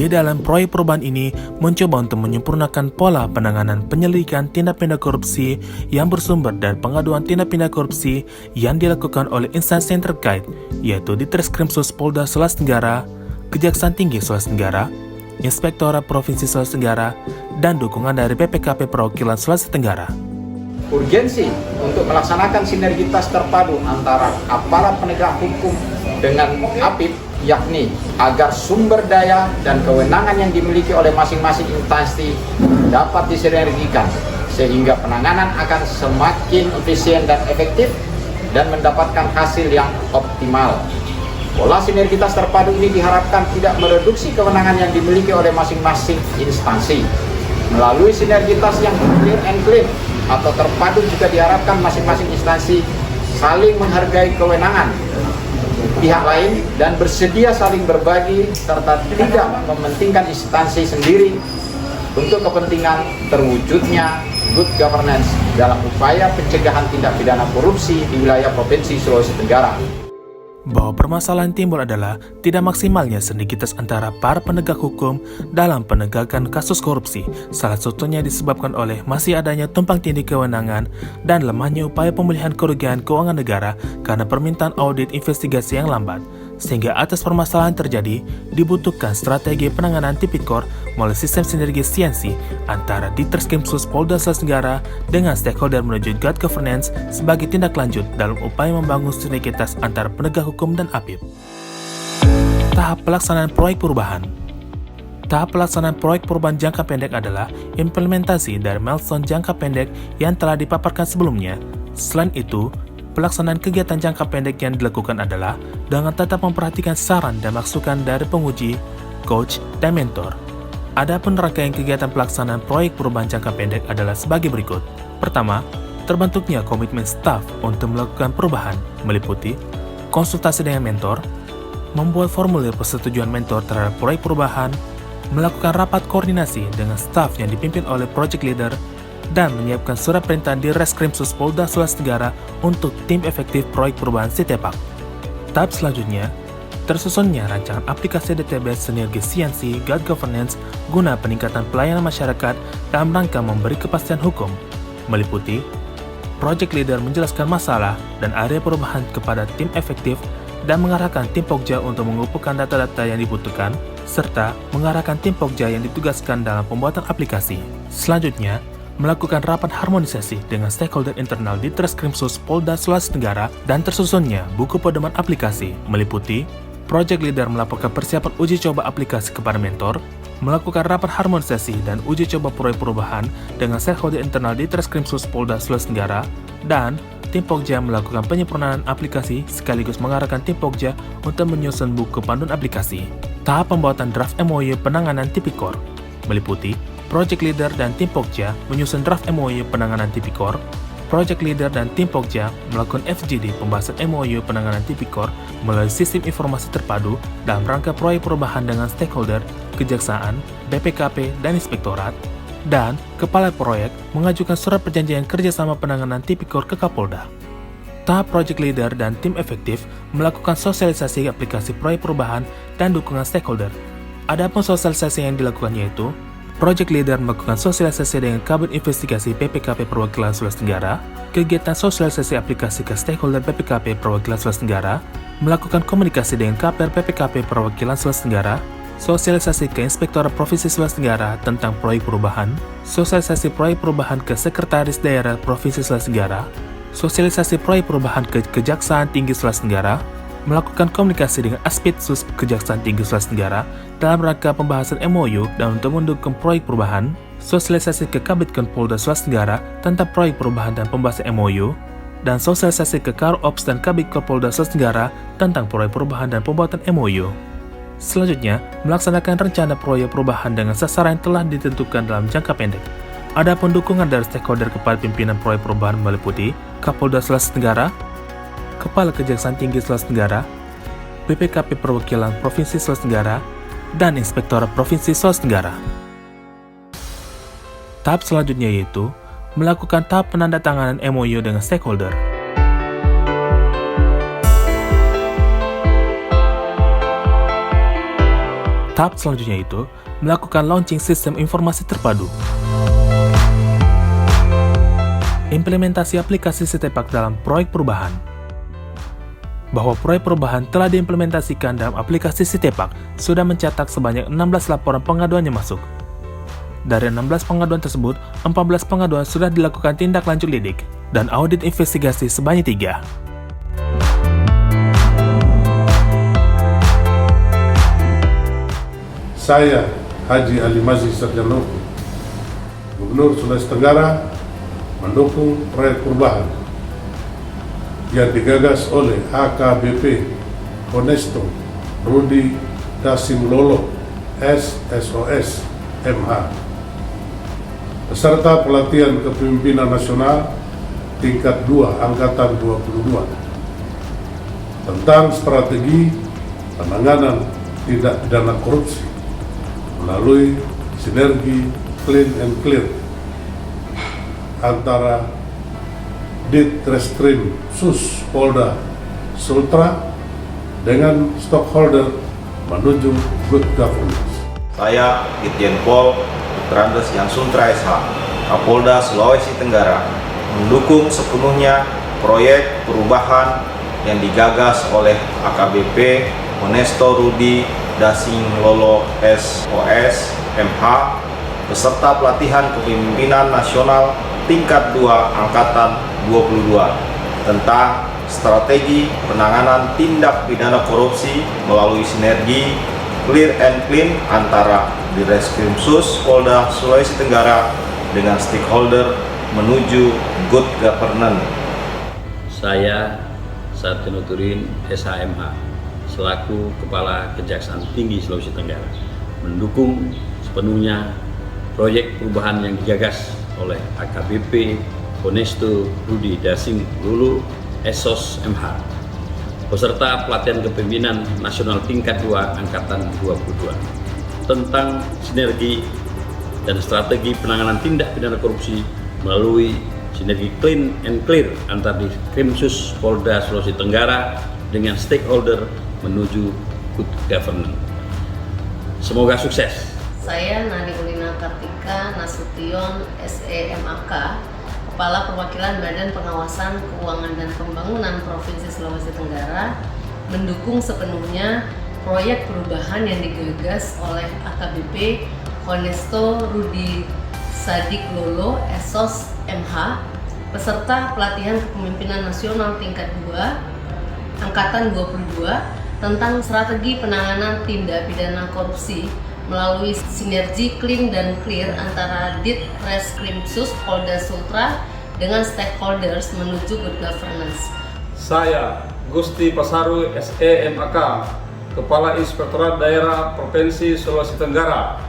Di dalam proyek perubahan ini mencoba untuk menyempurnakan pola penanganan penyelidikan tindak pidana korupsi yang bersumber dari pengaduan tindak pidana korupsi yang dilakukan oleh instansi yang terkait, yaitu Ditreskrimsus Polda Sulawesi Tenggara, Kejaksaan Tinggi Sulawesi Tenggara, Inspektorat Provinsi Sulawesi Tenggara, dan dukungan dari BPKP Perwakilan Sulawesi Tenggara. Urgensi untuk melaksanakan sinergitas terpadu antara aparat penegak hukum dengan APIP, yakni agar sumber daya dan kewenangan yang dimiliki oleh masing-masing instansi dapat disinergikan sehingga penanganan akan semakin efisien dan efektif dan mendapatkan hasil yang optimal. Pola sinergitas terpadu ini diharapkan tidak mereduksi kewenangan yang dimiliki oleh masing-masing instansi. Melalui sinergitas yang clear and clean atau terpadu juga diharapkan masing-masing instansi saling menghargai kewenangan pihak lain dan bersedia saling berbagi serta tidak mementingkan instansi sendiri untuk kepentingan terwujudnya good governance dalam upaya pencegahan tindak pidana korupsi di wilayah Provinsi Sulawesi Tenggara. Bahwa permasalahan timbul adalah tidak maksimalnya sinergitas antara para penegak hukum dalam penegakan kasus korupsi, salah satunya disebabkan oleh masih adanya tumpang tindih kewenangan dan lemahnya upaya pemulihan kerugian keuangan negara karena permintaan audit investigasi yang lambat. Sehingga atas permasalahan terjadi, dibutuhkan strategi penanganan tipikor melalui sistem sinergi siansi antara Ditreskrimsus Polda Sulawesi Tenggara dengan stakeholder menuju good governance sebagai tindak lanjut dalam upaya membangun sinergitas antara penegak hukum dan APIP. Tahap pelaksanaan proyek perubahan. Tahap pelaksanaan proyek perubahan jangka pendek adalah implementasi dari milestone jangka pendek yang telah dipaparkan sebelumnya. Selain itu, pelaksanaan kegiatan jangka pendek yang dilakukan adalah dengan tetap memperhatikan saran dan masukan dari penguji, coach, dan mentor. Adapun rangkaian kegiatan pelaksanaan proyek perubahan jangka pendek adalah sebagai berikut. Pertama, terbentuknya komitmen staf untuk melakukan perubahan, meliputi konsultasi dengan mentor, membuat formulir persetujuan mentor terhadap proyek perubahan, melakukan rapat koordinasi dengan staf yang dipimpin oleh project leader, dan menyiapkan surat perintah di Reskrimsus Polda Sulawesi Tenggara untuk tim efektif proyek perubahan Sitepak. Tahap selanjutnya, tersusunnya rancangan aplikasi database sinergi siansi good governance guna peningkatan pelayanan masyarakat dalam rangka memberi kepastian hukum, meliputi project leader menjelaskan masalah dan area perubahan kepada tim efektif dan mengarahkan tim Pokja untuk mengumpulkan data-data yang dibutuhkan, serta mengarahkan tim Pokja yang ditugaskan dalam pembuatan aplikasi. Selanjutnya, melakukan rapat harmonisasi dengan stakeholder internal di Ditreskrimsus Polda Sulawesi Tenggara dan tersusunnya buku pedoman aplikasi, meliputi project leader melaporkan persiapan uji coba aplikasi kepada mentor, melakukan rapat harmonisasi dan uji coba proyek perubahan dengan stakeholder internal di Ditreskrimsus Polda Sulawesi Tenggara, dan tim Pokja melakukan penyempurnaan aplikasi sekaligus mengarahkan tim Pokja untuk menyusun buku panduan aplikasi. Tahap pembuatan draft MOU penanganan tipikor, meliputi project leader dan tim Pokja menyusun draft MOU penanganan tipikor, project leader dan tim Pokja melakukan FGD pembahasan MOU penanganan tipikor melalui sistem informasi terpadu dalam rangka proyek perubahan dengan stakeholder, kejaksaan, BPKP, dan inspektorat, dan kepala proyek mengajukan surat perjanjian kerjasama penanganan tipikor ke Kapolda. Tahap project leader dan tim efektif melakukan sosialisasi aplikasi proyek perubahan dan dukungan stakeholder. Adapun sosialisasi yang dilakukan yaitu project leader melakukan sosialisasi dengan Kabin Investigasi PPKP Perwakilan Sulawesi Tenggara, kegiatan sosialisasi aplikasi ke stakeholder PPKP Perwakilan Sulawesi Tenggara, melakukan komunikasi dengan KPR PPKP Perwakilan Sulawesi Tenggara, sosialisasi ke Inspektorat Provinsi Sulawesi Tenggara tentang proyek perubahan, sosialisasi proyek perubahan ke Sekretaris Daerah Provinsi Sulawesi Tenggara, sosialisasi proyek perubahan ke Kejaksaan Tinggi Sulawesi Tenggara, melakukan komunikasi dengan Aspitsus Kejaksaan Tinggi Sulawesi Tenggara dalam rangka pembahasan MOU dan untuk mendukung proyek perubahan, sosialisasi ke Kabidkon Polda Sulawesi Tenggara tentang proyek perubahan dan pembahasan MOU, dan sosialisasi ke Karops dan Kabidkon Polda Sulawesi Tenggara tentang proyek perubahan dan pembuatan MOU. Selanjutnya, melaksanakan rencana proyek perubahan dengan sasaran yang telah ditentukan dalam jangka pendek. Adapun dukungan dari stakeholder kepada pimpinan proyek perubahan meliputi Kapolda Sulawesi Tenggara, Kepala Kejaksaan Tinggi Sulawesi Tenggara, BPKP Perwakilan Provinsi Sulawesi Tenggara, dan Inspektorat Provinsi Sulawesi Tenggara. Tahap selanjutnya yaitu melakukan tahap penandatanganan MOU dengan stakeholder. Tahap selanjutnya itu melakukan launching sistem informasi terpadu. Implementasi aplikasi Sitepak dalam proyek perubahan. Bahwa proyek perubahan telah diimplementasikan dalam aplikasi Sitepak sudah mencetak sebanyak 16 laporan pengaduan yang masuk. Dari 16 pengaduan tersebut, 14 pengaduan sudah dilakukan tindak lanjut lidik dan audit investigasi sebanyak 3. Saya, Haji Ali Mazhi Sarjana Hukum, Gubernur Sulawesi Tenggara, mendukung proyek perubahan yang digagas oleh AKBP Honesto Rudi Dasimlolo SSOS MH beserta pelatihan kepemimpinan nasional tingkat 2 Angkatan 22 tentang strategi penanganan tindak pidana korupsi melalui sinergi Clean and Clear antara Ditreskrim Sus Polda Sultra dengan stakeholder menuju good governance. Saya Irjen Pol Putrandes Yang Suntra SH, Kapolda Sulawesi Tenggara, mendukung sepenuhnya proyek perubahan yang digagas oleh AKBP Honesto Rudi Dasimlolo SOS MH beserta pelatihan kepemimpinan nasional tingkat 2 Angkatan 22 tentang strategi penanganan tindak pidana korupsi melalui sinergi Clear and Clean antara Ditreskrimsus Polda Sulawesi Tenggara dengan stakeholder menuju good governance. Saya Sarjana Turin SHMH selaku Kepala Kejaksaan Tinggi Sulawesi Tenggara mendukung sepenuhnya proyek perubahan yang digagas oleh AKBP Honesto Rudi Dasimlolo SOS MH beserta pelatihan kepemimpinan nasional tingkat 2 Angkatan 22 tentang sinergi dan strategi penanganan tindak pidana korupsi melalui sinergi Clean and Clear antara Ditreskrimsus Polda Sulawesi Tenggara dengan stakeholder menuju good governance. Semoga sukses. Saya Nani Ulina Kartika Nasution SEMAK, Kepala Perwakilan Badan Pengawasan Keuangan dan Pembangunan Provinsi Sulawesi Tenggara, mendukung sepenuhnya proyek perubahan yang digagas oleh AKBP Honesto Rudi Dasimlolo SOS MH peserta pelatihan kepemimpinan nasional tingkat 2 Angkatan 22 tentang strategi penanganan tindak pidana korupsi melalui sinergi Clean dan Clear antara Ditreskrimsus Polda Sultra dengan stakeholders menuju good governance. Saya Gusti Pasaru SEMAK, Kepala Inspektorat Daerah Provinsi Sulawesi Tenggara,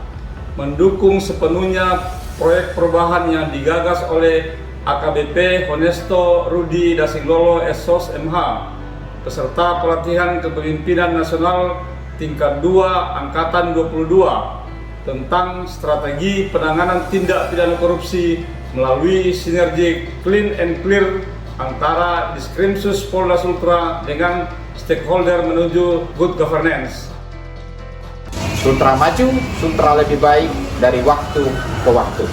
mendukung sepenuhnya proyek perubahan yang digagas oleh AKBP Honesto Rudi Dasimlolo SOS MH peserta pelatihan kepemimpinan nasional tingkat 2 Angkatan 22 tentang strategi penanganan tindak pidana korupsi melalui sinergi Clean and Clear antara Ditreskrimsus Polda Sultra dengan stakeholder menuju good governance. Sultra maju, Sultra lebih baik dari waktu ke waktu.